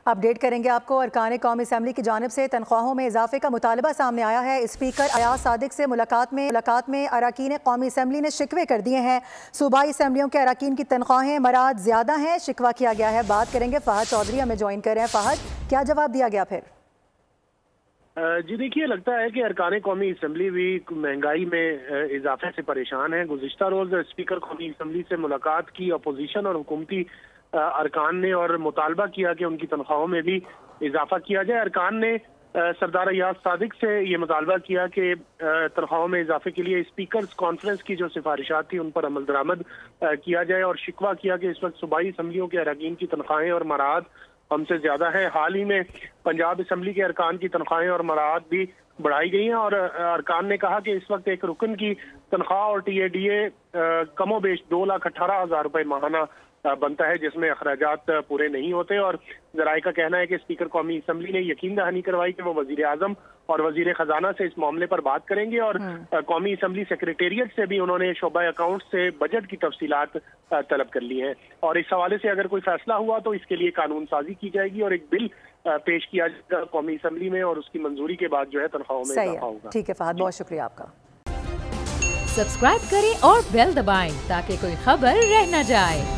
Update करेंगे आपको। अरकान कौमी असम्बली की जानिब से तनख्वाहों में इजाफे का मुतालबा सामने आया है। स्पीकर अयाज सादिक से मुलाकात में अरकान कौमी असम्बली ने शिकवे कर दिए हैं। सूबाई असम्बलियों के अरकान की तनख्वाहें मराद ज़्यादा हैं, शिकवा किया गया है। बात करेंगे फ़हद चौधरी हमें ज्वाइन कर रहे हैं। फ़हद, क्या जवाब दिया गया फिर? जी देखिए, लगता है कि अरकान कौमी असम्बली भी महंगाई में इजाफे से परेशान है। गुज़िश्ता रोज स्पीकर कौमी असम्बली से मुलाकात की अपोजिशन और हुकूमती अरकान ने और मुतालबा किया कि उनकी तनख्वाहों में भी इजाफा किया जाए। अरकान ने सरदार अयाज सादिक से ये मुतालबा किया कि तनख्वाहों में इजाफे के लिए स्पीकर्स कॉन्फ्रेंस की जो सिफारिशात थी उन पर अमल दरामद किया जाए, और शिकवा किया कि इस वक्त सूबाई असम्बलियों के अरकान की तनख्वाहें और मराद हमसे ज्यादा है। हाल ही में पंजाब असम्बली के अरकान की तनख्वाहें और मराद भी बढ़ाई गई हैं, और अरकान ने कहा कि इस वक्त एक रुकन की तनख्वाह और TADA कमोबेश 2,18,000 रुपए माहाना बनता है, जिसमें अखराजात पूरे नहीं होते। और जराये का कहना है कि स्पीकर कौमी असम्बली ने यकीन दहानी करवाई कि वो वजीर आजम और वजीर खजाना से इस मामले पर बात करेंगे, और कौमी असम्बली सेक्रेटेरिएट से भी उन्होंने शोबा अकाउंट से बजट की तफसीलात तलब कर ली हैं। और इस हवाले से अगर कोई फैसला हुआ तो इसके लिए कानून साजी की जाएगी और एक बिल पेश किया जाएगा कौमी असम्बली में, और उसकी मंजूरी के बाद जो है तनख्वाहों में इजाफा होगा। ठीक है फहद, बहुत शुक्रिया आपका। सब्सक्राइब करें और बेल दबाएं ताकि कोई खबर रह न जाए।